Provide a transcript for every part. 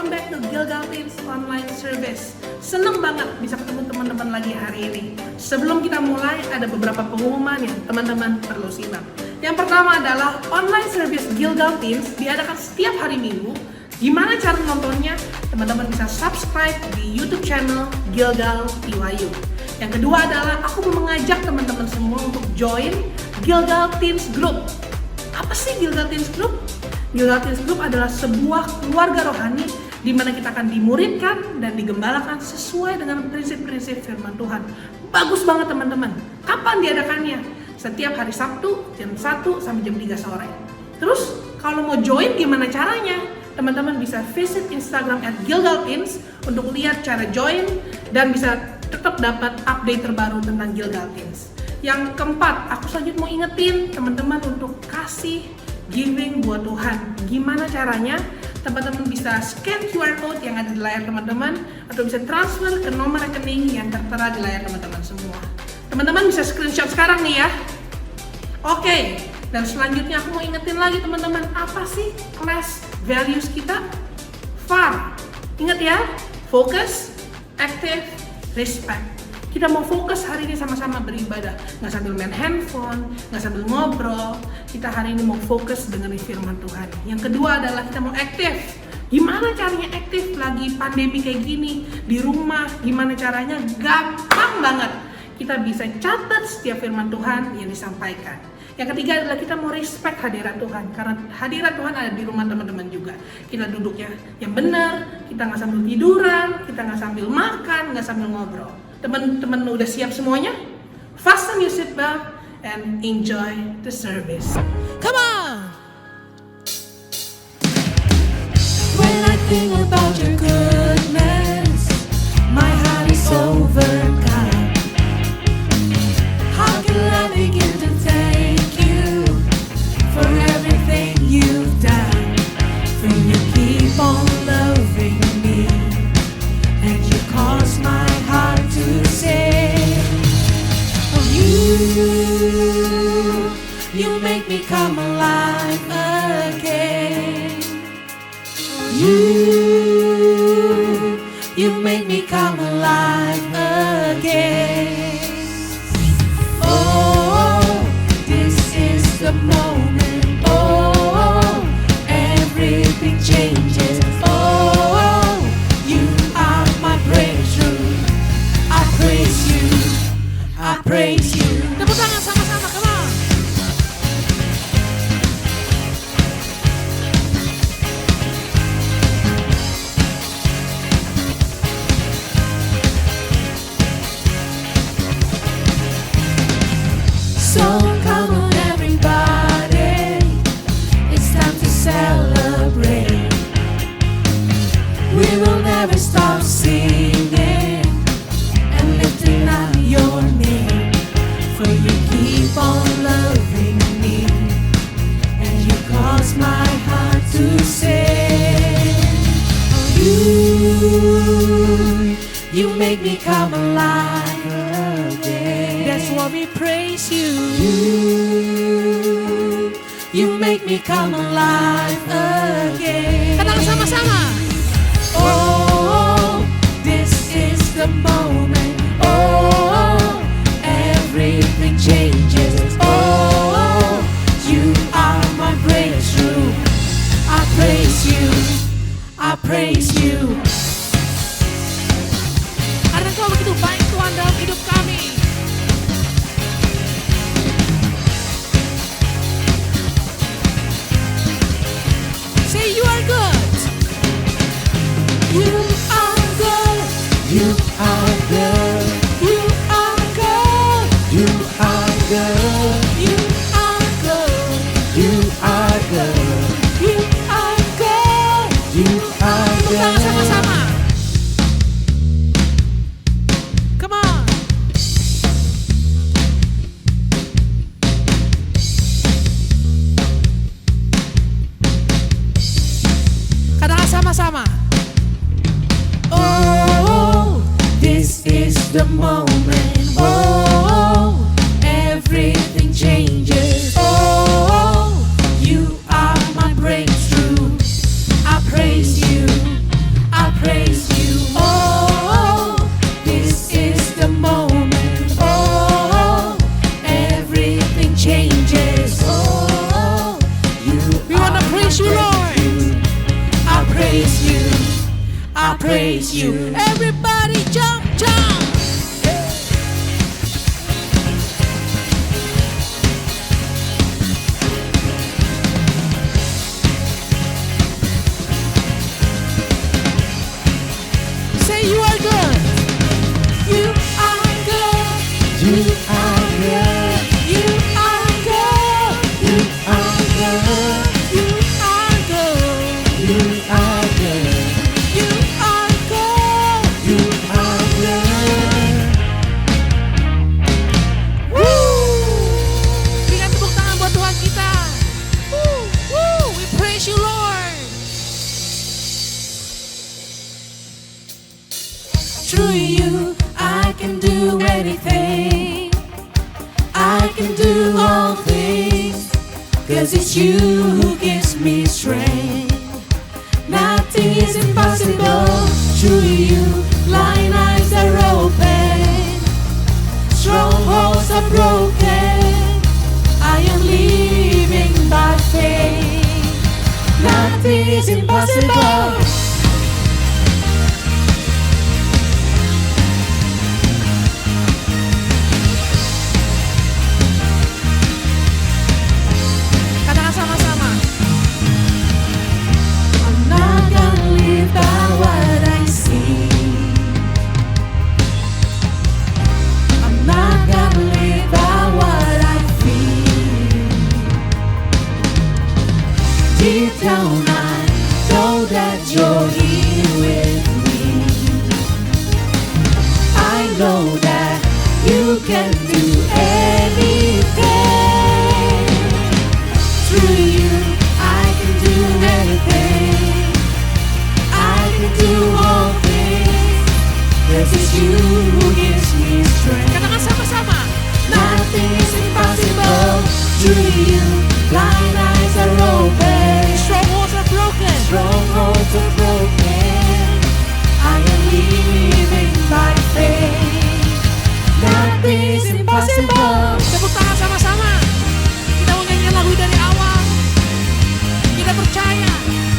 welcome back to Gilgal Teens Online Service. Seneng banget bisa ketemu teman-teman lagi hari ini. Sebelum kita mulai, ada beberapa pengumuman yang teman-teman perlu simak. Yang pertama adalah online service Gilgal Teens diadakan setiap hari Minggu. Gimana cara nontonnya? Teman-teman bisa subscribe di YouTube channel Gilgal TYU. Yang kedua adalah aku mau mengajak teman-teman semua untuk join Gilgal Teens Group. Apa sih Gilgal Teens Group? Gilgal Teens Group adalah sebuah keluarga rohani di mana kita akan dimuridkan dan digembalakan sesuai dengan prinsip-prinsip firman Tuhan. Bagus banget teman-teman. Kapan diadakannya? Setiap hari Sabtu jam 1 sampai jam 3 sore. Terus kalau mau join gimana caranya? Teman-teman bisa visit Instagram @gilgalteens untuk lihat cara join dan bisa tetap dapat update terbaru tentang Gilgal Teens. Yang keempat, aku selanjutnya mau ingetin teman-teman untuk kasih giving buat Tuhan. Gimana caranya? Teman-teman bisa scan QR code yang ada di layar teman-teman atau bisa transfer ke nomor rekening yang tertera di layar teman-teman semua. Teman-teman bisa screenshot sekarang nih ya. Oke, dan selanjutnya aku mau ingetin lagi teman-teman, apa sih class values kita? FAR. Ingat ya, focus, active, respect. Kita mau fokus hari ini sama-sama beribadah, nggak sambil main handphone, nggak sambil ngobrol. Kita hari ini mau fokus dengan firman Tuhan. Yang kedua adalah kita mau aktif. Gimana caranya aktif lagi pandemi kayak gini di rumah? Gimana caranya? Gampang banget. Kita bisa catat setiap firman Tuhan yang disampaikan. Yang ketiga adalah kita mau respect hadirat Tuhan, karena hadirat Tuhan ada di rumah teman-teman juga. Kita duduknya yang benar, kita nggak sambil tiduran, kita nggak sambil makan, nggak sambil ngobrol. Teman-teman udah siap semuanya? Fasten your seatbelt and enjoy the service. Come on! When I think about your goodness, my heart is overcome. How can I begin to thank you for everything you've done? For you keep on loving me, and you cause my heart to sing. Oh, you make me come alive again. You make me come alive again. Oh, this is the moment. Oh, everything changes. Oh, you are my breakthrough. I praise you. I praise you. Tepuk tangan sama-sama, come on. So come on everybody, it's time to celebrate. We will never stop singing and lifting up your name. For you keep on loving me, and you cause my heart to sing. You make me come alive again. That's why we praise you. You make me come alive again. Katakan sama-sama. Oh, this is the moment. Oh, everything changes. Oh, you are my breakthrough. I praise you. I praise you. Karena Kau begitu baik Tuhan dalam hidup kami. Say you are good. You are good. You are good. You are good. You are good. You are good. You are good. You are good. You are good. Tepuk tangan sama-sama. Come on. Katakan sama-sama. Oh, this is the moment. Oh, everything changes. Oh, you are my breakthrough. I praise you. wanna praise you, Lord. I praise you. I praise you. Everybody jump, jump. Say you are good. You are good. You are good. You are good. You are good. You are good. You are good. You are good. You are good. Woo! Berikan tepuk tangan buat Tuhan kita. Woo! Woo! We praise you, Lord. Through you, I can do anything. I can do all things. 'Cause it's you who gives me strength. Nothing is impossible. Through you, blind eyes are open. Strongholds are broken. I am living by faith. Nothing is impossible. Katakan sama-sama. I'm not gonna live by what I see. I'm not gonna live by what I feel. Deep down I know that you're here with me. I know that you can do anything. Through you, I can do anything. I can do all things. 'Cause it's you who gives me strength. Katakan sama-sama. Nothing is impossible. Through you, blind eyes are open. Strongholds are broken. Strongholds are broken. I am living by faith. Nothing is impossible. Tepuk tangan sama-sama. Kita mau nyanyikan lagu dari awal. Kita percaya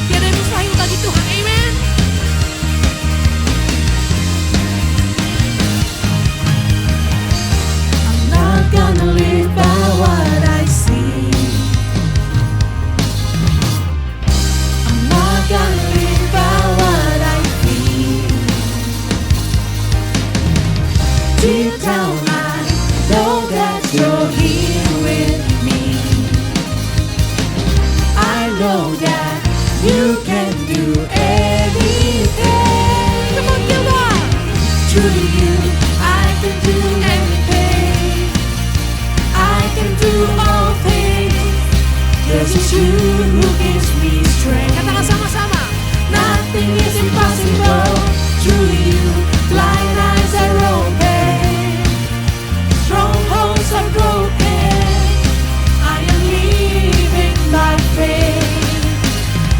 tiada yang mustahil bagi Tuhan. Amen. I'm not gonna live by what I see. I'm not gonna live by what I feel. Deep down I know that you're here with me. I know that you can do anything. Come on, Gilda. Through you, I can do anything. I can do all things. 'Cause it's you who gives me strength. Katakan sama-sama. Nothing is impossible. Through you, blind eyes are open. Strongholds are broken. I am living by faith.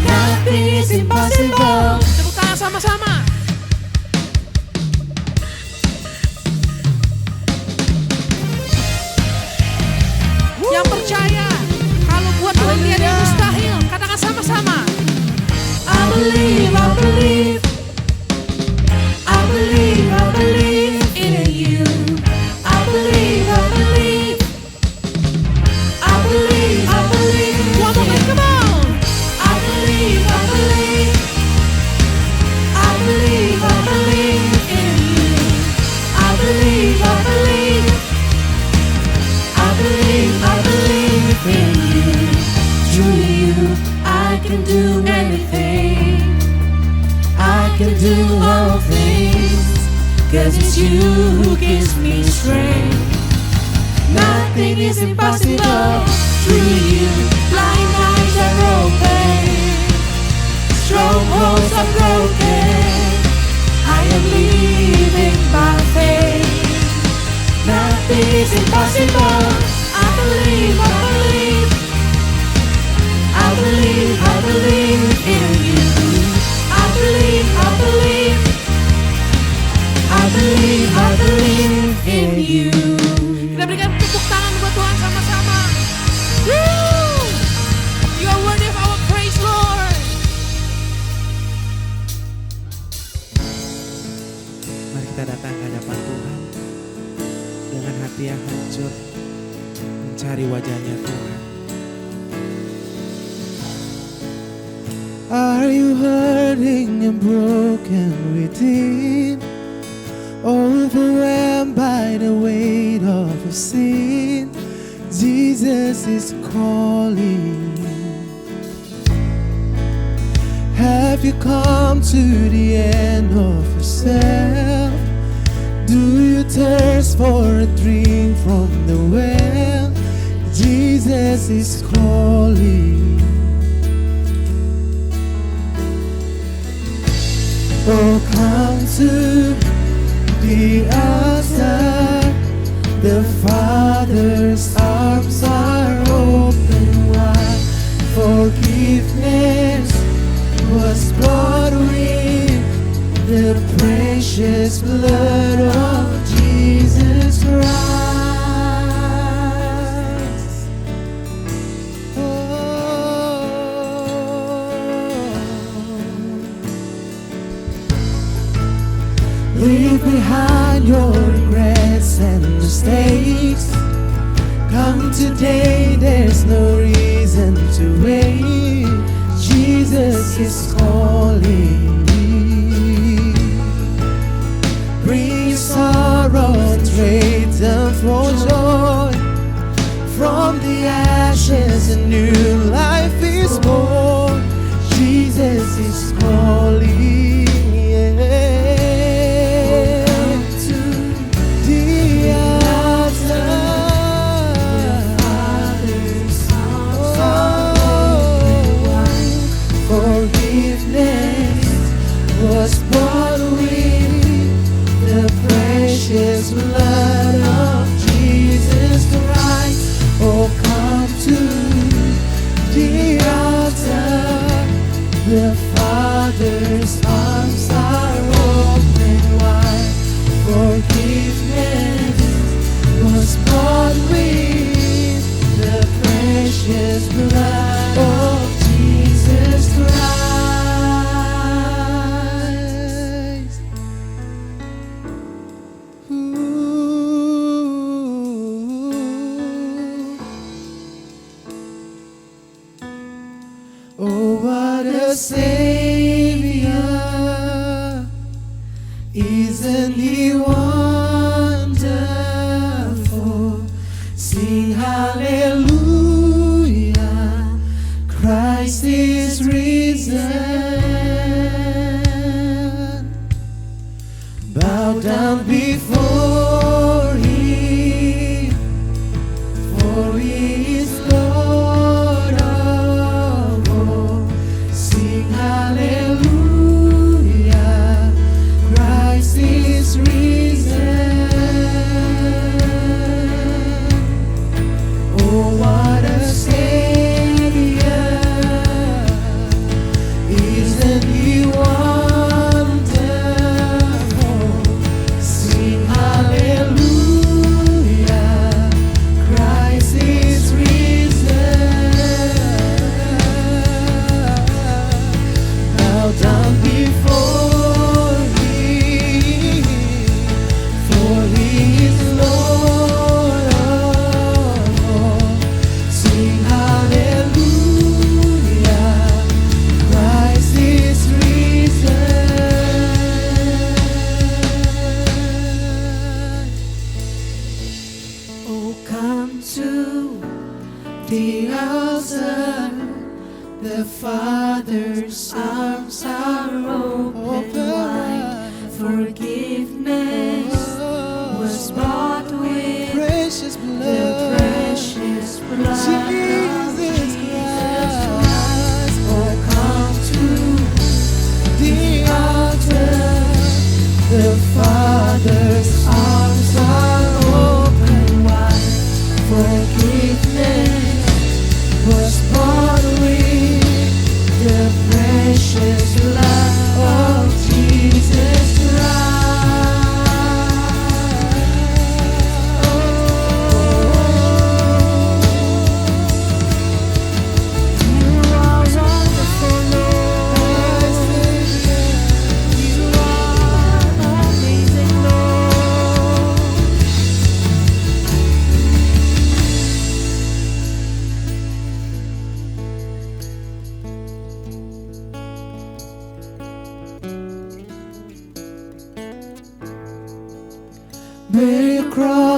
Nothing is impossible. Tepuk tangan sama-sama. Yang percaya kalau buat Tuhan tiada yang mustahil. Katakan sama-sama. I believe, I believe. I believe, I believe in you. I believe, I believe. I believe, I believe. One more time, come on. I believe, I believe. I believe, I believe in you. I believe, I believe. I believe, I believe in you. Through you, I can do anything. I can do all things. 'Cause it's you who gives me strength. Nothing is impossible. Through you, blind eyes are open. Strongholds are broken. I am living by faith. Nothing is impossible. I believe, I believe. I believe, I believe in you. I believe, I believe. I believe, I believe in you. Kita berikan tepuk tangan buat Tuhan sama-sama. Woo! You are worthy of our jujur mencari wajahnya Tuhan. Are you hurting and broken within? Overwhelmed by the weight of your sin? Jesus is calling. Have you come to the end of yourself? Do you thirst for a drink from the well? Jesus is calling. Oh, come to the altar. The Father's arms are open wide. Forgiveness was bought with the precious blood of Jesus Christ. Leave behind your regrets and mistakes. Come today, there's no reason to wait. Jesus is calling. Bring your sorrow and trade them for joy. From the ashes a new life is born. Jesus is calling. Was bought with the precious blood of Jesus Christ. Oh, come to the altar. The Father's arms are open wide. Forgiveness was bought with the precious blood of Jesus Christ. Oh, what a Savior! Isn't He wonderful? Sing hallelujah! Christ is risen. Bow down before Him, for He is Lord of all. Sing hallelujah, Christ is risen. Oh, what a Savior! Isn't He wonderful? Sing hallelujah, Christ is risen. Bow down before Him, for He is Lord of all. Sing hallelujah, Christ is risen. Oh, come to the altar. The Father's arms are open wide. Forgiveness was bought with precious blood. The precious blood of Jesus Christ. Oh, come to the altar. The Father's arms are open wide. Forgiveness was bought with the precious blood of Jesus Christ. You are wonderful, Lord. You are amazing, Lord.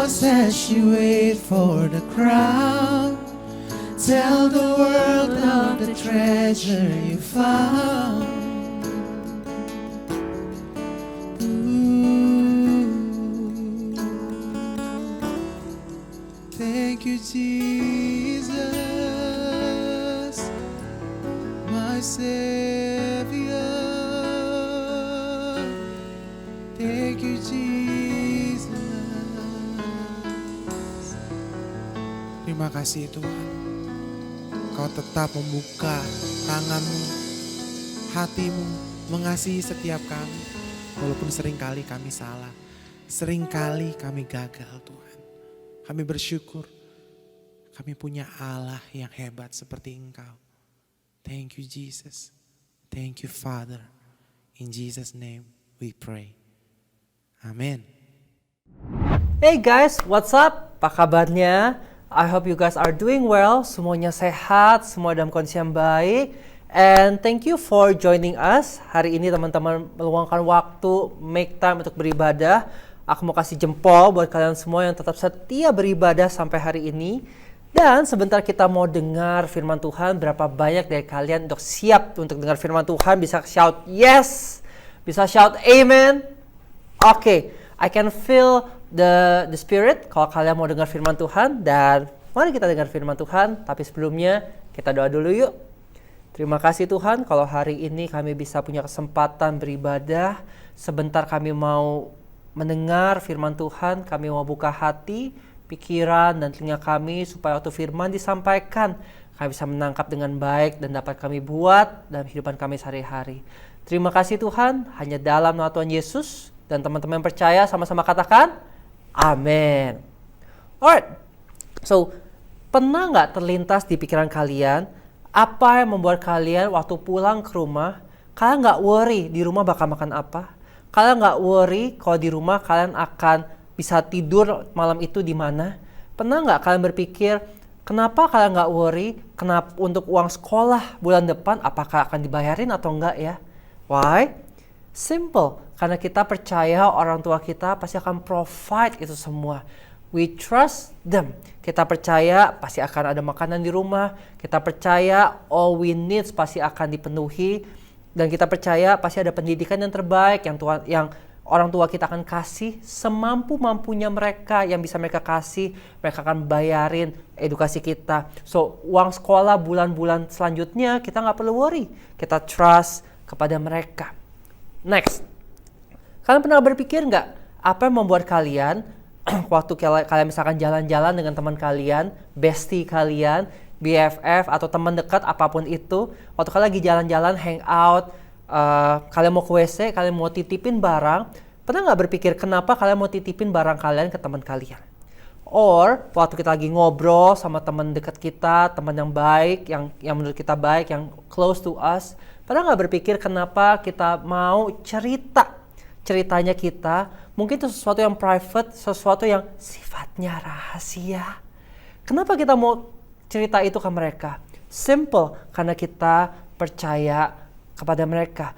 just as you wait for the crown, tell the world of the treasure you found. Ooh. Thank you, Jesus, my Savior. Thank you, Jesus. Terima kasih Tuhan, Kau tetap membuka tanganmu, hatimu, mengasihi setiap kami. Walaupun seringkali kami salah, seringkali kami gagal Tuhan. Kami bersyukur kami punya Allah yang hebat seperti Engkau. Thank you Jesus. Thank you Father. In Jesus' name we pray. Amin. Hey guys, what's up? Apa kabarnya? I hope you guys are doing well. Semuanya sehat, semua dalam kondisi yang baik. And thank you for joining us. Hari ini teman-teman meluangkan waktu, make time untuk beribadah. Aku mau kasih jempol buat kalian semua yang tetap setia beribadah sampai hari ini. Dan sebentar kita mau dengar firman Tuhan. Berapa banyak dari kalian untuk siap untuk dengar firman Tuhan? Bisa shout yes, bisa shout amen. Oke, I can feel the spirit kalau kalian mau dengar firman Tuhan. Dan mari kita dengar firman Tuhan. Tapi sebelumnya kita doa dulu yuk. Terima kasih Tuhan kalau hari ini kami bisa punya kesempatan beribadah. Sebentar kami mau mendengar firman Tuhan. Kami mau buka hati, pikiran dan telinga kami supaya waktu firman disampaikan kami bisa menangkap dengan baik dan dapat kami buat dalam kehidupan kami sehari-hari. Terima kasih Tuhan, hanya dalam nama Tuhan Yesus. Dan teman-teman yang percaya sama-sama katakan, amin. Alright, so pernah nggak terlintas di pikiran kalian, apa yang membuat kalian waktu pulang ke rumah, kalian nggak worry di rumah bakal makan apa? Kalian nggak worry kalau di rumah kalian akan bisa tidur malam itu di mana? Pernah nggak kalian berpikir, kenapa kalian nggak worry, kenapa untuk uang sekolah bulan depan, apakah akan dibayarin atau enggak ya? Why? Simple, karena kita percaya orang tua kita pasti akan provide itu semua. We trust them. Kita percaya pasti akan ada makanan di rumah. Kita percaya all we need pasti akan dipenuhi. Dan kita percaya pasti ada pendidikan yang terbaik yang orang tua kita akan kasih semampu-mampunya mereka yang bisa mereka kasih. Mereka akan bayarin edukasi kita. So, uang sekolah bulan-bulan selanjutnya kita nggak perlu worry. Kita trust kepada mereka. Next, kalian pernah berpikir nggak apa yang membuat kalian waktu kalian misalkan jalan-jalan dengan teman kalian, bestie kalian, BFF atau teman dekat apapun itu, waktu kalian lagi jalan-jalan, hangout, kalian mau ke WC, kalian mau titipin barang, pernah nggak berpikir kenapa kalian mau titipin barang kalian ke teman kalian? Or waktu kita lagi ngobrol sama teman dekat kita, teman yang baik, yang menurut kita baik, yang close to us, pernah nggak berpikir kenapa kita mau ceritanya kita, mungkin itu sesuatu yang private, sesuatu yang sifatnya rahasia. Kenapa kita mau cerita itu ke mereka? Simple, karena kita percaya kepada mereka.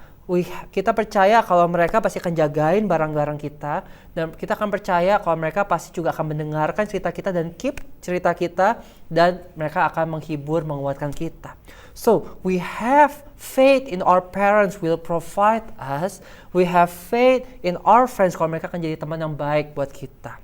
Kita percaya kalau mereka pasti akan jagain barang-barang kita, dan kita akan percaya kalau mereka pasti juga akan mendengarkan cerita kita dan keep cerita kita, dan mereka akan menghibur, menguatkan kita. So, we have faith in our parents will provide us. We have faith in our friends kalau mereka akan jadi teman yang baik buat kita.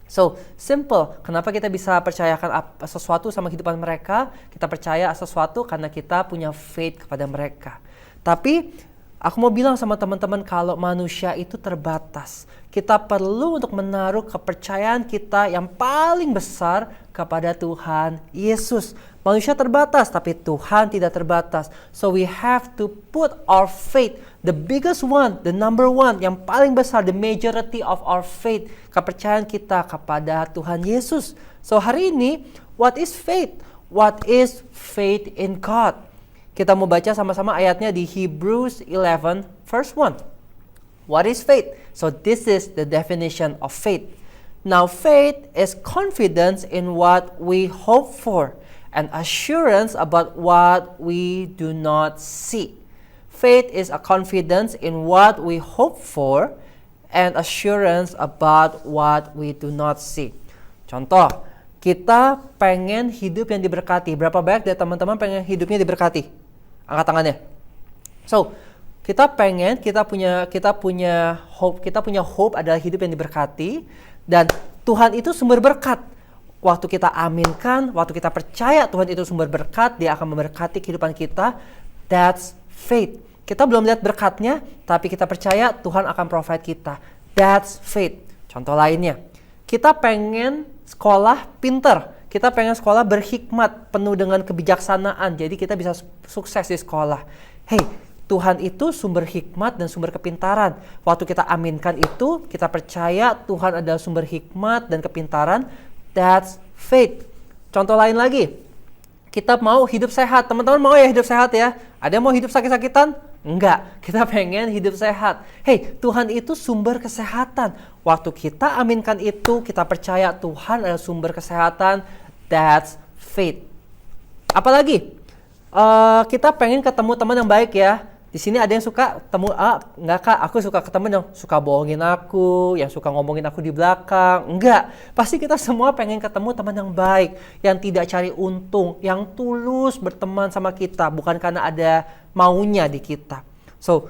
So, simple. Kenapa kita bisa percayakan sesuatu sama kehidupan mereka? Kita percaya sesuatu karena kita punya faith kepada mereka. Tapi, aku mau bilang sama teman-teman kalau manusia itu terbatas. Kita perlu untuk menaruh kepercayaan kita yang paling besar kepada Tuhan Yesus. Manusia terbatas, tapi Tuhan tidak terbatas. So we have to put our faith, the biggest one, the number one, yang paling besar, the majority of our faith, kepercayaan kita kepada Tuhan Yesus. So hari ini, what is faith? What is faith in God? Kita mau baca sama-sama ayatnya di Hebrews 11 verse 1. What is faith? So this is the definition of faith. Now faith is confidence in what we hope for and assurance about what we do not see. Faith is a confidence in what we hope for and assurance about what we do not see. Contoh, kita pengen hidup yang diberkati. Berapa banyak dari teman-teman pengen hidupnya diberkati? Angkat tangannya. So, kita punya hope adalah hidup yang diberkati, dan Tuhan itu sumber berkat. Waktu kita aminkan, waktu kita percaya Tuhan itu sumber berkat, Dia akan memberkati kehidupan kita. That's faith. Kita belum lihat berkatnya, tapi kita percaya Tuhan akan provide kita. That's faith. Contoh lainnya, kita pengen sekolah pinter. Kita pengen sekolah berhikmat, penuh dengan kebijaksanaan. Jadi kita bisa sukses di sekolah. Hey, Tuhan itu sumber hikmat dan sumber kepintaran. Waktu kita aminkan itu, kita percaya Tuhan adalah sumber hikmat dan kepintaran. That's faith. Contoh lain lagi, kita mau hidup sehat. Teman-teman mau ya hidup sehat ya? Ada yang mau hidup sakit-sakitan? Enggak, kita pengen hidup sehat. Hey, Tuhan itu sumber kesehatan. Waktu kita aminkan itu, kita percaya Tuhan adalah sumber kesehatan. That's faith. Apalagi, kita pengen ketemu teman yang baik ya. Di sini ada yang suka enggak kak, aku suka ketemu yang suka bohongin aku, yang suka ngomongin aku di belakang. Enggak, pasti kita semua pengen ketemu teman yang baik, yang tidak cari untung, yang tulus berteman sama kita, bukan karena ada maunya di kita. So,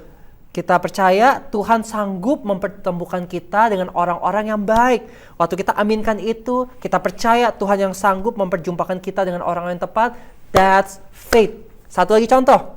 kita percaya Tuhan sanggup mempertemukan kita dengan orang-orang yang baik. Waktu kita aminkan itu, kita percaya Tuhan yang sanggup memperjumpakan kita dengan orang yang tepat. That's faith. Satu lagi contoh.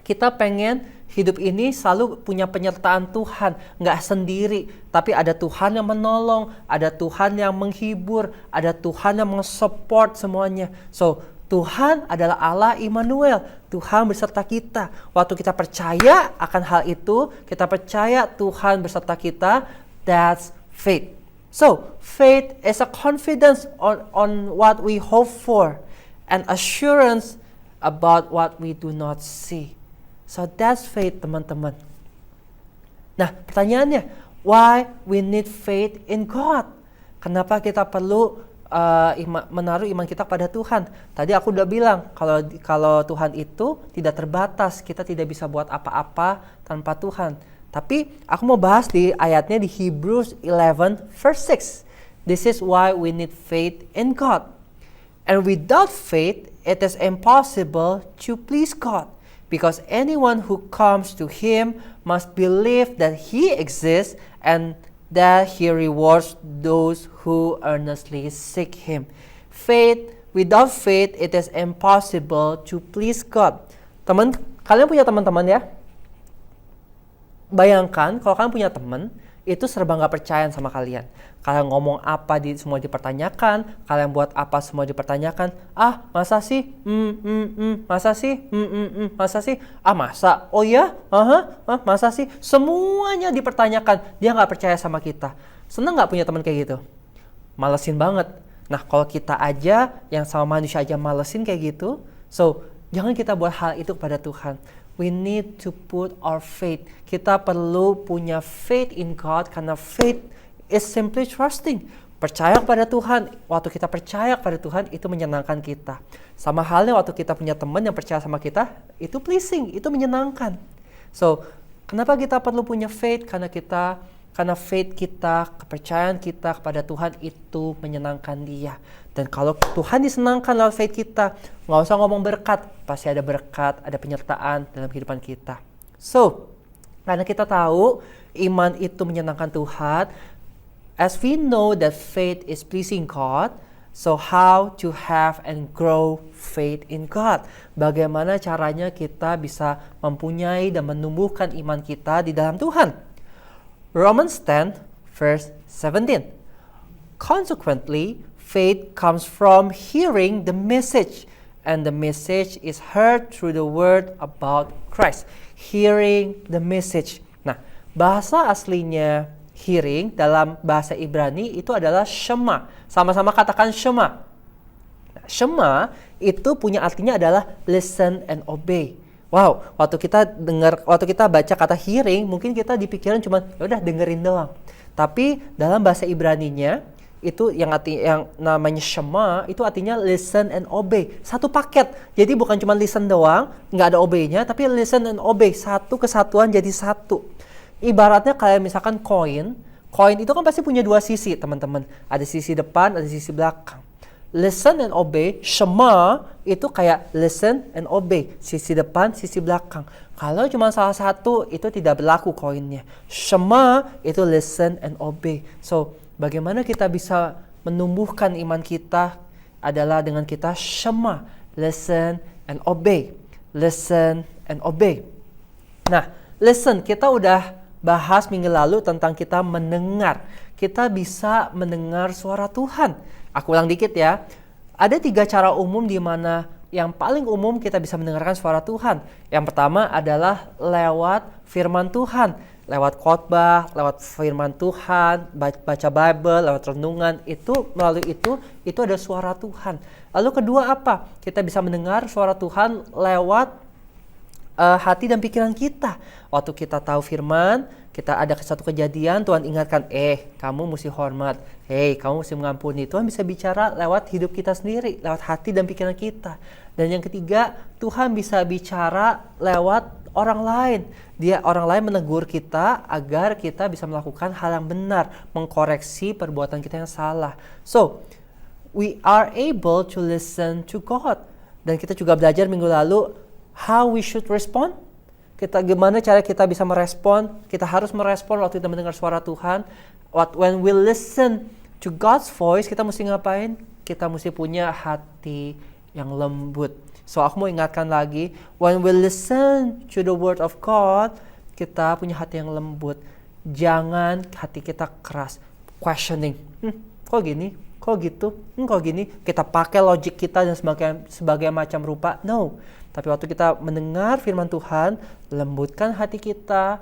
Kita pengen hidup ini selalu punya penyertaan Tuhan. Nggak sendiri, tapi ada Tuhan yang menolong, ada Tuhan yang menghibur, ada Tuhan yang mensupport semuanya. So, Tuhan adalah Allah Immanuel. Tuhan beserta kita. Waktu kita percaya akan hal itu, kita percaya Tuhan beserta kita. That's faith. So, faith is a confidence on what we hope for, and assurance about what we do not see. So that's faith, teman-teman. Nah, pertanyaannya, why we need faith in God? Kenapa kita perlu menaruh iman kita pada Tuhan? Tadi aku udah bilang, kalau Tuhan itu tidak terbatas, kita tidak bisa buat apa-apa tanpa Tuhan. Tapi aku mau bahas di ayatnya di Hebrews 11 verse 6. This is why we need faith in God. And without faith, it is impossible to please God. Because anyone who comes to Him must believe that He exists and that He rewards those who earnestly seek Him. Without faith, it is impossible to please God. Kalian punya teman-teman ya? Bayangkan kalau kalian punya teman, itu serba nggak percaya sama kalian. Kalian ngomong apa semua dipertanyakan, kalian buat apa semua dipertanyakan. Ah, masa sih? Masa sih? Masa sih? Ah, masa? Oh ya? Masa sih? Semuanya dipertanyakan. Dia nggak percaya sama kita. Seneng nggak punya teman kayak gitu? Malesin banget. Nah, kalau kita aja yang sama manusia aja malesin kayak gitu, so jangan kita buat hal itu kepada Tuhan. We need to put our faith. Kita perlu punya faith in God, karena faith is simply trusting. Percaya kepada Tuhan. Waktu kita percaya kepada Tuhan, itu menyenangkan kita. Sama halnya waktu kita punya teman yang percaya sama kita, itu pleasing, itu menyenangkan. So, kenapa kita perlu punya faith? Karena faith kita, kepercayaan kita kepada Tuhan itu menyenangkan Dia. Dan kalau Tuhan disenangkan lewat faith kita, nggak usah ngomong berkat, pasti ada berkat, ada penyertaan dalam kehidupan kita. So, karena kita tahu iman itu menyenangkan Tuhan, as we know that faith is pleasing God, so how to have and grow faith in God? Bagaimana caranya kita bisa mempunyai dan menumbuhkan iman kita di dalam Tuhan? Romans 10 verse 17. Consequently, faith comes from hearing the message, and the message is heard through the word about Christ. Hearing the message. Nah, bahasa aslinya hearing dalam bahasa Ibrani itu adalah shema. Sama-sama katakan shema. Nah, shema itu punya artinya adalah listen and obey. Wow, waktu kita baca kata hearing, mungkin kita dipikiran cuma ya udah dengerin doang. Tapi dalam bahasa Ibraninya itu yang namanya shema itu artinya listen and obey. Satu paket. Jadi bukan cuma listen doang, nggak ada obey-nya, tapi listen and obey. Satu kesatuan jadi satu. Ibaratnya kayak misalkan koin itu kan pasti punya dua sisi, teman-teman. Ada sisi depan, ada sisi belakang. Listen and obey, Shema itu kayak listen and obey, sisi depan, sisi belakang. Kalau cuma salah satu, itu tidak berlaku koinnya. Shema itu listen and obey. So, bagaimana kita bisa menumbuhkan iman kita adalah dengan kita Shema, listen and obey. Listen and obey. Nah, listen, kita udah bahas minggu lalu tentang kita mendengar. Kita bisa mendengar suara Tuhan. Aku ulang dikit ya. Ada 3 cara umum di mana yang paling umum kita bisa mendengarkan suara Tuhan. Yang pertama adalah lewat firman Tuhan. Lewat khotbah, lewat firman Tuhan, baca Bible, lewat renungan. Melalui itu ada suara Tuhan. Lalu kedua apa? Kita bisa mendengar suara Tuhan lewat hati dan pikiran kita. Waktu kita tahu firman, kita ada satu kejadian, Tuhan ingatkan, kamu mesti hormat, kamu mesti mengampuni. Tuhan bisa bicara lewat hidup kita sendiri, lewat hati dan pikiran kita. Dan yang ketiga, Tuhan bisa bicara lewat orang lain. Orang lain menegur kita agar kita bisa melakukan hal yang benar, mengkoreksi perbuatan kita yang salah. So, we are able to listen to God. Dan kita juga belajar minggu lalu how we should respond. Gimana cara kita bisa merespon? Kita harus merespon waktu kita mendengar suara Tuhan. When we listen to God's voice, kita mesti ngapain? Kita mesti punya hati yang lembut. So aku mau ingatkan lagi, when we listen to the word of God, kita punya hati yang lembut. Jangan hati kita keras, questioning. Kok gini? Kok gitu? Kok gini? Kita pakai logik kita dan sebagai macam rupa. No. Tapi waktu kita mendengar firman Tuhan, lembutkan hati kita,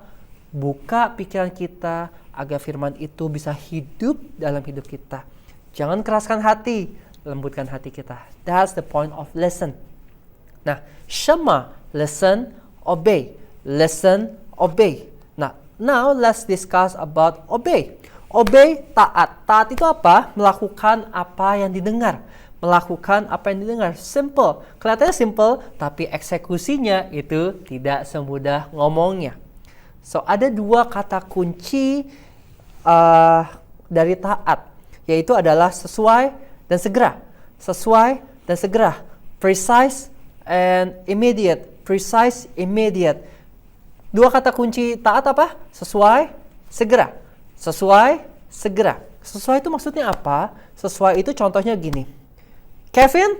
buka pikiran kita, agar firman itu bisa hidup dalam hidup kita. Jangan keraskan hati, lembutkan hati kita. That's the point of listen. Nah, Shema, listen, obey. Listen, obey. Now let's discuss about obey. Obey, taat. Taat itu apa? Melakukan apa yang didengar. Melakukan apa yang didengar. Simple. Kelihatannya simple, tapi eksekusinya itu tidak semudah ngomongnya. So, ada 2 kata kunci dari taat, yaitu adalah sesuai dan segera. Sesuai dan segera. Precise and immediate. Precise, immediate. 2 kata kunci taat apa? Sesuai, segera. Sesuai, segera. Sesuai itu maksudnya apa? Sesuai itu contohnya gini. Kevin,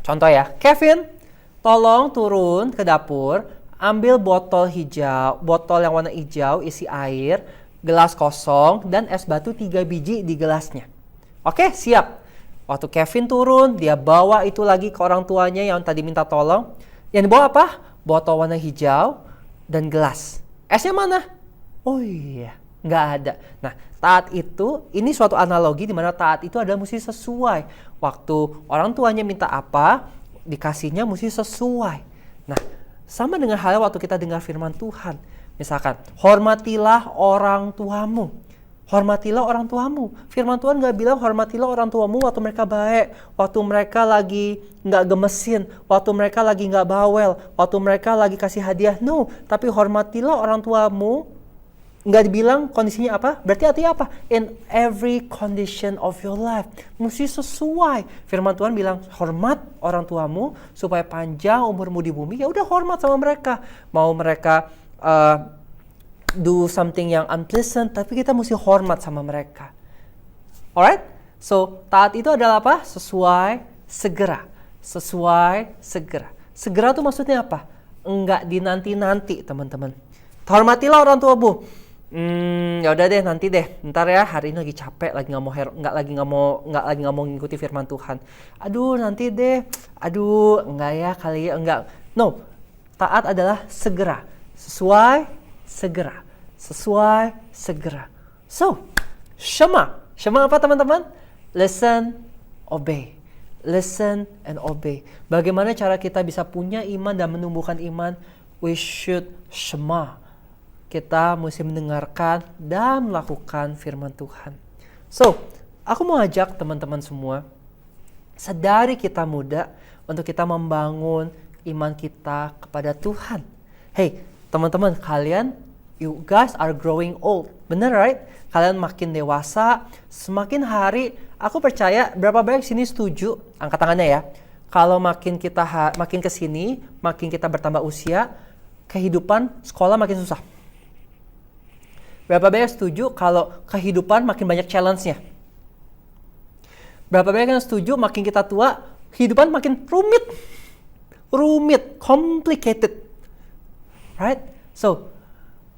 contoh ya. Kevin, tolong turun ke dapur, ambil botol yang warna hijau isi air, gelas kosong, dan es batu 3 biji di gelasnya. Oke, siap. Waktu Kevin turun, dia bawa itu lagi ke orang tuanya yang tadi minta tolong. Yang dibawa apa? Botol warna hijau dan gelas. Esnya mana? Oh iya, nggak ada. Nah, taat itu, ini suatu analogi di mana taat itu adalah mesti sesuai. Waktu orang tuanya minta apa, dikasihnya mesti sesuai. Nah, sama dengan halnya waktu kita dengar firman Tuhan. Misalkan, hormatilah orang tuamu. Hormatilah orang tuamu. Firman Tuhan nggak bilang hormatilah orang tuamu waktu mereka baik, waktu mereka lagi nggak gemesin, waktu mereka lagi nggak bawel, waktu mereka lagi kasih hadiah. No, tapi hormatilah orang tuamu. Nggak dibilang kondisinya apa? Berarti artinya apa? In every condition of your life. Mesti sesuai. Firman Tuhan bilang, hormat orang tuamu supaya panjang umurmu di bumi. Ya udah hormat sama mereka. Mau mereka do something yang unpleasant, tapi kita mesti hormat sama mereka. Alright? So, taat itu adalah apa? Sesuai, segera. Sesuai, segera. Segera itu maksudnya apa? Enggak dinanti-nanti, teman-teman. Hormatilah orang tuamu. Ya udah deh, nanti deh. Ntar ya, hari ini lagi capek, lagi nggak lagi nggak mau ngikuti firman Tuhan. Aduh, nanti deh. Aduh, enggak ya, kali ya enggak. No, taat adalah segera. Sesuai, segera. Sesuai, segera. So, Shema. Shema apa teman-teman? Listen, obey. Listen and obey. Bagaimana cara kita bisa punya iman dan menumbuhkan iman? We should Shema. Kita mesti mendengarkan dan melakukan firman Tuhan. So, aku mau ajak teman-teman semua, sedari kita muda, untuk kita membangun iman kita kepada Tuhan. Hey, teman-teman, kalian you guys are growing old. Bener, right? Kalian makin dewasa, semakin hari, aku percaya berapa banyak sini setuju, angkat tangannya ya. Kalau makin ke sini, makin kita bertambah usia, kehidupan sekolah makin susah. Berapa banyak setuju kalau kehidupan makin banyak challenge-nya? Berapa banyak yang setuju makin kita tua, kehidupan makin rumit, complicated. Right? So,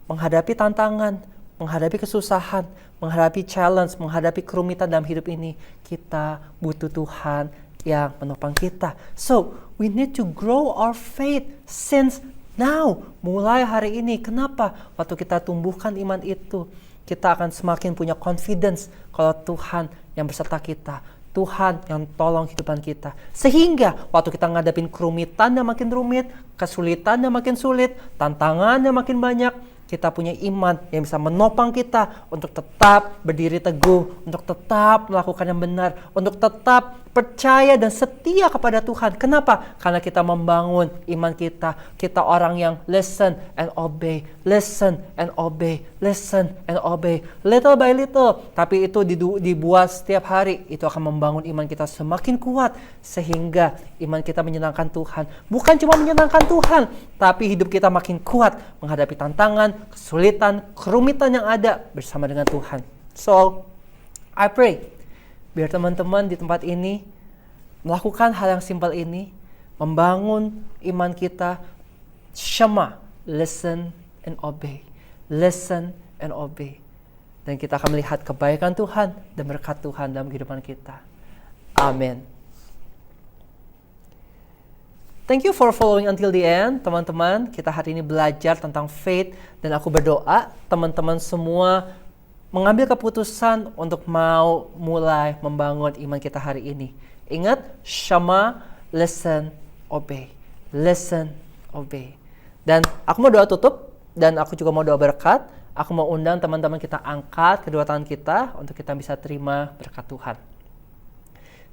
menghadapi tantangan, menghadapi kesusahan, menghadapi challenge, menghadapi kerumitan dalam hidup ini, kita butuh Tuhan yang menopang kita. So, we need to grow our faith since now. Mulai hari ini. Kenapa? Waktu kita tumbuhkan iman itu, kita akan semakin punya confidence kalau Tuhan yang beserta kita. Tuhan yang tolong kehidupan kita. Sehingga waktu kita ngadapin kerumitan yang makin rumit, kesulitan yang makin sulit, tantangan yang makin banyak, kita punya iman yang bisa menopang kita untuk tetap berdiri teguh, untuk tetap melakukan yang benar, untuk tetap percaya dan setia kepada Tuhan. Kenapa? Karena kita membangun iman kita. Kita orang yang listen and obey, listen and obey, listen and obey. Little by little. Tapi itu dibuat setiap hari. Itu akan membangun iman kita semakin kuat. Sehingga iman kita menyenangkan Tuhan. Bukan cuma menyenangkan Tuhan, tapi hidup kita makin kuat menghadapi tantangan, kesulitan, kerumitan yang ada bersama dengan Tuhan. So, I pray biar teman-teman di tempat ini melakukan hal yang simpel ini, membangun iman kita, Shema, listen and obey, listen and obey. Dan kita akan melihat kebaikan Tuhan dan berkat Tuhan dalam kehidupan kita. Amin. Thank you for following until the end, teman-teman. Kita hari ini belajar tentang faith dan aku berdoa teman-teman semua mengambil keputusan untuk mau mulai membangun iman kita hari ini. Ingat, Shema, listen, obey. Listen, obey. Dan aku mau doa tutup, dan aku juga mau doa berkat. Aku mau undang teman-teman kita angkat kedua tangan kita untuk kita bisa terima berkat Tuhan.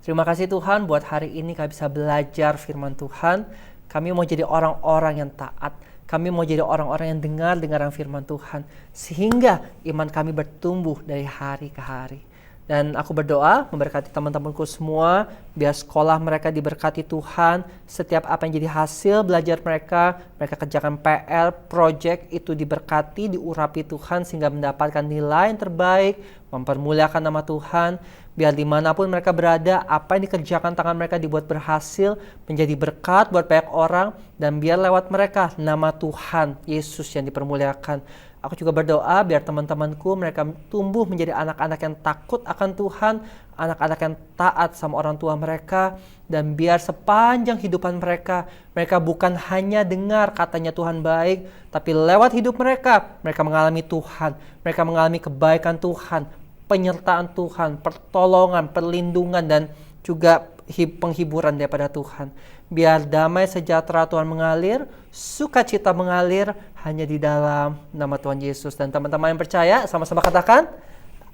Terima kasih Tuhan buat hari ini kami bisa belajar firman Tuhan. Kami mau jadi orang-orang yang taat. Kami mau jadi orang-orang yang dengar firman Tuhan. Sehingga iman kami bertumbuh dari hari ke hari. Dan aku berdoa memberkati teman-temanku semua. Biar sekolah mereka diberkati Tuhan. Setiap apa yang jadi hasil belajar mereka kerjakan PR, project itu diberkati, diurapi Tuhan. Sehingga mendapatkan nilai yang terbaik. Mempermuliakan nama Tuhan. Biar dimanapun mereka berada, apa yang dikerjakan tangan mereka dibuat berhasil, menjadi berkat buat banyak orang, dan biar lewat mereka nama Tuhan Yesus yang dipermuliakan. Aku juga berdoa biar teman-temanku mereka tumbuh menjadi anak-anak yang takut akan Tuhan, anak-anak yang taat sama orang tua mereka, dan biar sepanjang hidupan mereka bukan hanya dengar katanya Tuhan baik, tapi lewat hidup mereka mengalami Tuhan, mereka mengalami kebaikan Tuhan, penyertaan Tuhan, pertolongan, perlindungan, dan juga penghiburan daripada Tuhan. Biar damai sejahtera Tuhan mengalir, sukacita mengalir hanya di dalam nama Tuhan Yesus. Dan teman-teman yang percaya, sama-sama katakan,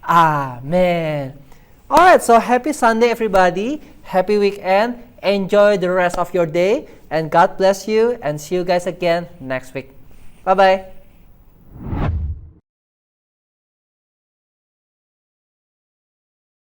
Amen. Alright, so happy Sunday everybody. Happy weekend. Enjoy the rest of your day. And God bless you. And see you guys again next week. Bye-bye.